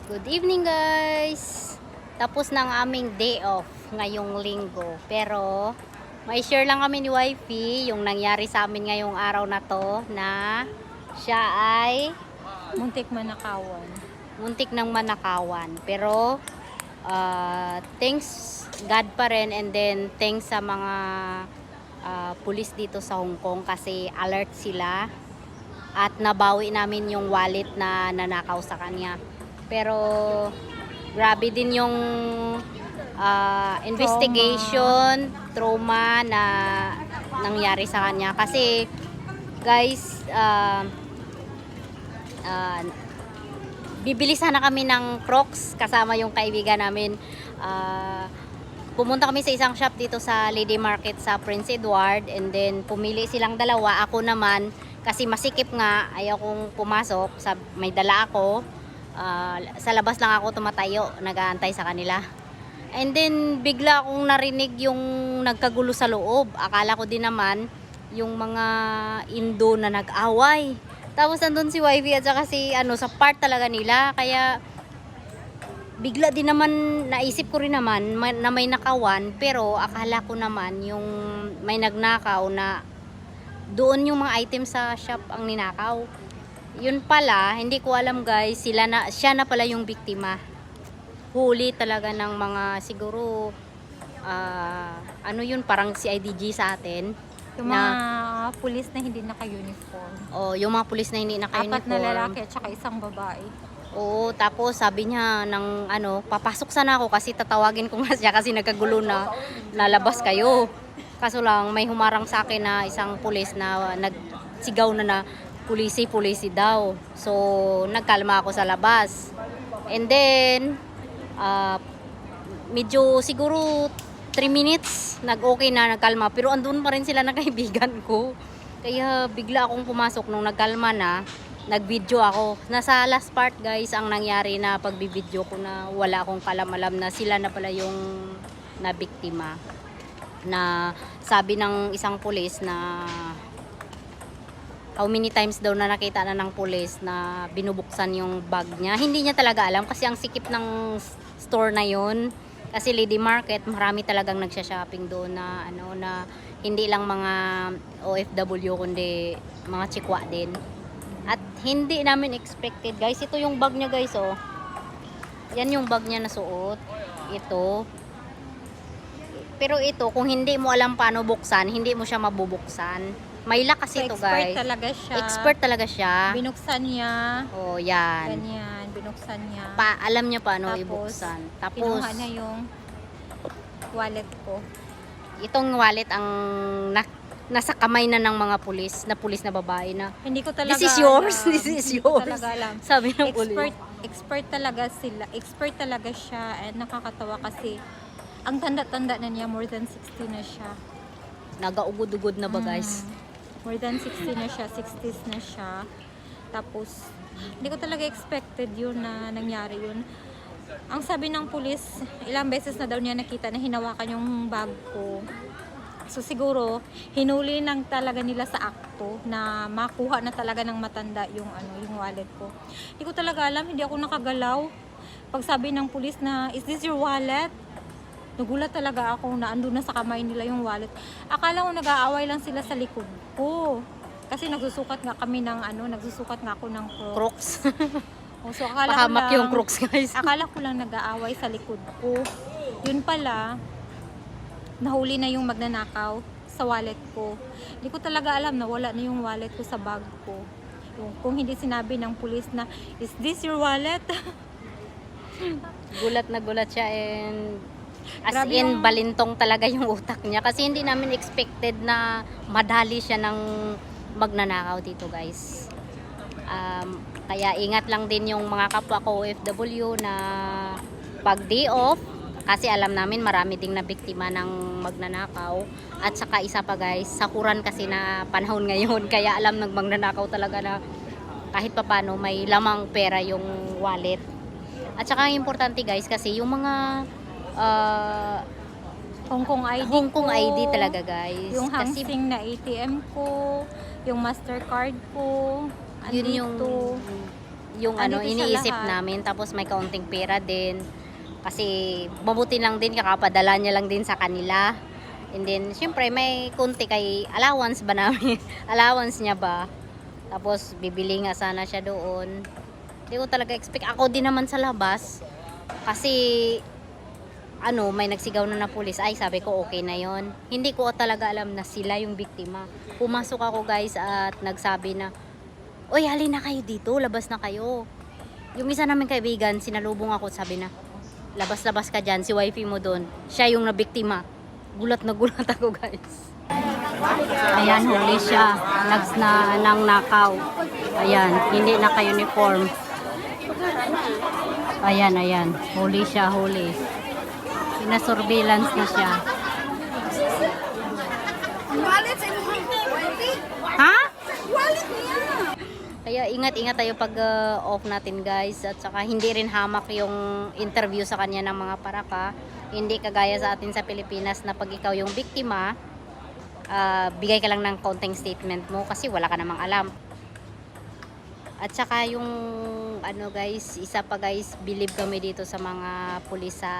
Good evening guys! Tapos na ang aming day off ngayong linggo. Pero may share lang kami ni Wifey yung nangyari sa amin ngayong araw na to na siya ay Muntik manakawan. muntik ng manakawan. Pero thanks God pa rin, and then thanks sa mga pulis dito sa Hong Kong kasi alert sila at nabawi namin yung wallet na nanakaw sa kanya. Pero grabe din yung investigation, trauma na nangyari sa kanya. Kasi guys, bibili sana kami ng Crocs kasama yung kaibigan namin. Pumunta kami sa isang shop dito sa Lady Market sa Prince Edward, and then pumili silang dalawa. Ako naman, kasi masikip nga, ayaw kong pumasok, may dala ako. Sa labas lang ako tumatayo, nag-aantay sa kanila. And then bigla akong narinig yung nagkagulo sa loob. Akala ko din naman yung mga Indo na nag-away. Tapos nandun si Wifey at saka si sa part talaga nila. Kaya bigla din naman naisip ko rin naman na may nakawan, pero akala ko naman yung may nagnakaw na doon yung mga items sa shop ang ninakaw. Yun pala, hindi ko alam guys, siya na pala yung biktima. Huli talaga ng mga siguro parang CIDG sa atin. Yung mga pulis na hindi naka-uniform. Yung mga pulis na hindi naka-uniform. 4 na lalaki at saka isang babae. Oo, tapos sabi niya papasok sana ako kasi tatawagin ko nga siya kasi nagkagulo na, lalabas kayo. Kaso lang may humarang sa akin na isang pulis na nagsigaw na pulisi daw. So nagkalma ako sa labas. And then medyo siguro 3 minutes nag-okay na, nagkalma, pero andun pa rin sila na kaibigan ko. Kaya bigla akong pumasok nung nagkalma na. Nag-video ako. Nasa last part guys ang nangyari na pagbibideo ko na wala akong kalam-alam na sila na pala yung nabiktima. Na sabi ng isang pulis na how many times daw na nakita na ng pulis na binubuksan yung bag niya. Hindi niya talaga alam kasi ang sikip ng store na yun. Kasi Lady Market, marami talagang nagsha-shopping doon na na hindi lang mga OFW kundi mga chikwa din. At hindi namin expected guys. Ito yung bag niya guys, oh. Yan yung bag niya na suot. Ito. Pero ito, kung hindi mo alam paano buksan, hindi mo siya mabubuksan. May lock kasi ito guys. Expert talaga siya. Expert talaga siya. Binuksan niya. Oh, yan. Ganyan, binuksan niya. Alam niya paano Tapos, ibuksan. Tapos, kinuha niya yung wallet ko. itong wallet ang nasa kamay na ng mga pulis na babae na Hindi ko talaga this is yours, alam. this is Hindi ko yours. talaga alam. Sabi ng pulis. Expert talaga sila. Expert talaga siya, and nakakatawa kasi ang tanda-tanda na niya, more than 60 na siya. Nagaugod-ugod na ba guys? More than 60 na siya, 60s na siya. Tapos, hindi ko talaga expected yun na nangyari yun. Ang sabi ng pulis, ilang beses na daw niya nakita na hinawakan yung bag ko. So siguro, hinuli nang talaga nila sa akto na makuha na talaga ng matanda yung yung wallet ko. Hindi ko talaga alam, hindi ako nakagalaw. Pag sabi ng pulis na, "Is this your wallet?" Nagulat talaga ako na andun na sa kamay nila yung wallet. Akala ko nag-aaway lang sila sa likod ko. Kasi nagsusukat nga kami ng nagsusukat nga ako ng Crocs. Crocs. So akala ko Pahamak lang, yung Crocs guys. akala ko lang nag-aaway sa likod ko. Yun pala, nahuli na yung magnanakaw sa wallet ko. Hindi ko talaga alam na wala na yung wallet ko sa bag ko. Kung hindi sinabi ng pulis na, "Is this your wallet?" Gulat na gulat siya, and as Grabe in balintong talaga yung utak niya kasi hindi namin expected na madali siya ng magnanakaw dito guys. Kaya ingat lang din yung mga kapwa ko OFW na pag day off, kasi alam namin marami ding nabiktima ng magnanakaw. At saka isa pa guys, sakuran kasi na panahon ngayon, kaya alam ng magnanakaw talaga na kahit papano may lamang pera yung wallet. At saka importante guys kasi yung mga Hong Kong ID Hong Kong ko, ID talaga guys. yung Kasi Hangsing na ATM ko, yung Mastercard ko, yun yung andito. yung Andito siya iniisip lahat. namin. Tapos may kaunting pera din. Kasi mabuti lang din, kakapadala niya lang din sa kanila. And then, syempre, may kunti kay allowance ba namin? Allowance niya ba? Tapos, bibili nga sana siya doon. Hindi ko talaga expect. Ako din naman sa labas. Kasi, may nagsigaw na pulis. Ay, sabi ko, okay na yon. Hindi ko talaga alam na sila yung biktima. Pumasok ako, guys, at nagsabi na, "Oy, halina kayo dito. Labas na kayo." Yung isa namin kaibigan, sinalubong ako, sabi na, "Labas-labas ka dyan, si wifey mo doon. Siya yung nabiktima." Gulat na gulat ako, guys. Ayan, huli siya. Lags na ng nakaw. Ayan, hindi naka-uniform. Ayan. Huli siya, huli. Pinasurveillance na siya. Ha? Kaya ingat-ingat tayo pag off natin, guys. At saka hindi rin hamak yung interview sa kanya ng mga paraka. Hindi kagaya sa atin sa Pilipinas na pag ikaw yung biktima, bigay ka lang ng konting statement mo kasi wala ka namang alam. At saka yung guys, isa pa guys, believe kami dito sa mga pulis sa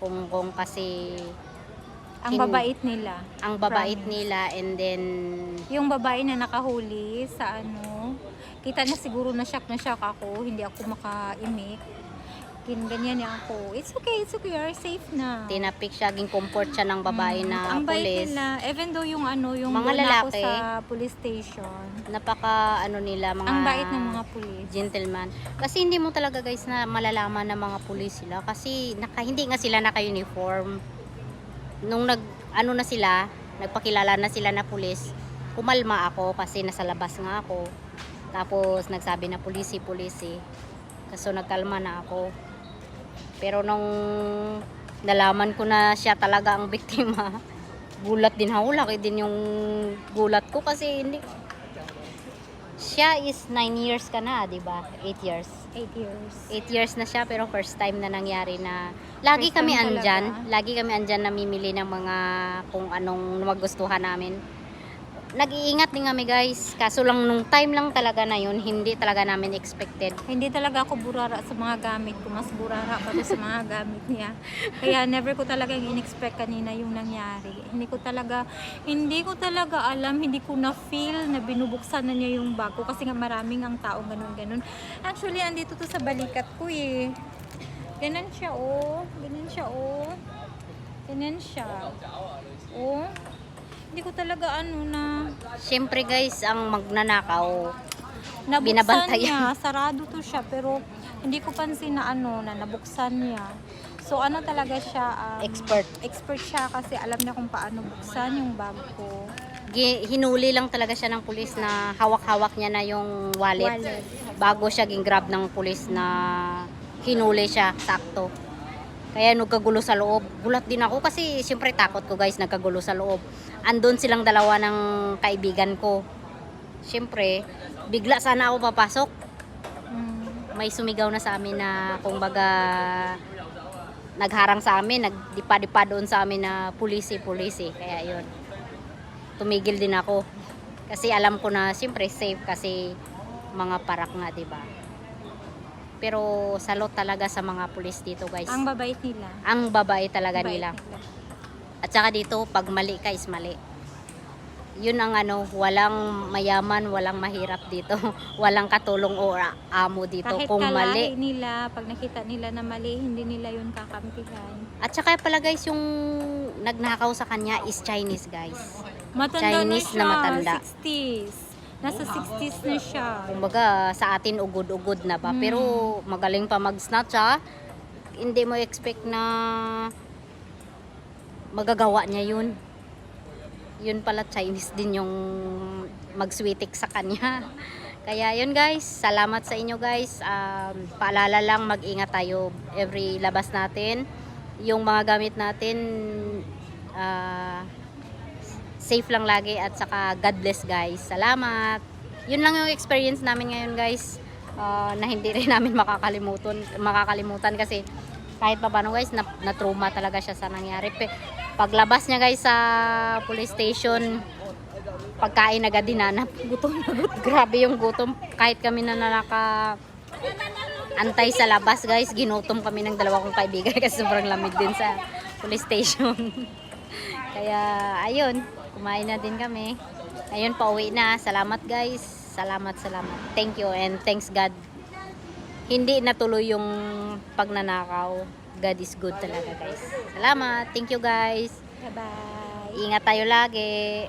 Hong Kong kasi Ang babait nila. ang babait Promise. nila, and then Yung babae na nakahuli sa kita na siguro na shock ako, hindi ako makaimik. Ganyan niya ako. It's okay, you're safe na. tinapik siya, ging comfort siya ng babae na ang bait pulis. nila, even though yung yung Mga doon ako lalaki, sa police station. Napaka nila, mga Ang bait ng mga pulis. gentleman. Kasi hindi mo talaga guys na malalaman ng mga pulis sila kasi hindi nga sila naka-uniform. Nung na sila, nagpakilala na sila na pulis, kumalma ako kasi nasa labas nga ako. Tapos nagsabi na pulisi. Kaso nagkalma na ako. Pero nung nalaman ko na siya talaga ang biktima, gulat din ako. Laki din yung gulat ko kasi hindi. Siya is 9 years ka na, di ba? 8 years. 8 years. 8 years na siya, pero first time na nangyari na lagi First kami time andyan. talaga. Lagi kami andyan namimili ng mga kung anong magustuhan namin. Nag-iingat din kami guys. Kaso lang nung time lang talaga na yun, hindi talaga namin expected. Hindi talaga ako burara sa mga gamit ko. Mas burara pa sa mga gamit niya. Kaya never ko talaga in-expect kanina yung nangyari. Hindi ko talaga alam, hindi ko na-feel na binubuksan na niya yung bag ko. Kasi nga maraming ang taong ganun. Actually, andito to sa balikat ko eh. Ganun siya oh. Ganun siya. Oh. Hindi ko talaga Siyempre guys, ang magnanakaw, nabuksan binabantayan. niya, sarado to siya, pero hindi ko pansin na na nabuksan niya. So talaga siya, expert siya kasi alam niya kung paano buksan yung bag ko. Hinuli lang talaga siya ng pulis na hawak-hawak niya na yung wallet. Bago siya grab ng pulis na hinuli siya, sakto. Kaya nagkagulo sa loob. Gulat din ako kasi siyempre takot ko guys, nagkagulo sa loob. Andun silang dalawa ng kaibigan ko. Siyempre, bigla sana ako papasok. May sumigaw na sa amin na kumbaga nagharang sa amin, nagdipa-dipa doon sa amin na pulisi. Kaya yun, tumigil din ako. Kasi alam ko na siyempre safe kasi mga parak nga, diba? Pero salot talaga sa mga pulis dito guys. Ang babait nila. Ang babae talaga Babait nila. At saka dito, pag mali ka is mali. Yun ang walang mayaman, walang mahirap dito. Walang katulong o amo dito. Kahit Kung kalahi mali. nila, pag nakita nila na mali, hindi nila yun kakampihan. At saka pala guys, yung nagnakaw sa kanya is Chinese guys. Matanda Chinese na siya, na matanda. 60s. Nasa 60s na siya. Kumbaga sa atin ugod-ugod na ba. Pero magaling pa mag-snatch ha. Hindi mo expect na magagawa niya yun. Yun pala Chinese din yung mag-sweetik sa kanya. Kaya yun guys, salamat sa inyo guys. Paalala lang, mag-ingat tayo every labas natin. Yung mga gamit natin, safe lang lagi at saka God bless guys. Salamat. Yun lang yung experience namin ngayon guys. Na hindi rin namin makakalimutan kasi kahit pa paano guys, na-trauma talaga siya sa nangyari. Paglabas niya guys sa police station, pagkain agad dinanap. Gutom na gutom. Grabe yung gutom. Kahit kami na antay sa labas guys. Ginutom kami ng dalawa kong kaibigan kasi sobrang lamig din sa police station. Kaya ayun, kumain na din kami. Ayun, pauwi na. Salamat guys. Salamat. Thank you and thanks God. Hindi natuloy yung pagnanakaw. God is good talaga guys. Salamat. Thank you guys. Bye-bye. Ingat tayo lagi.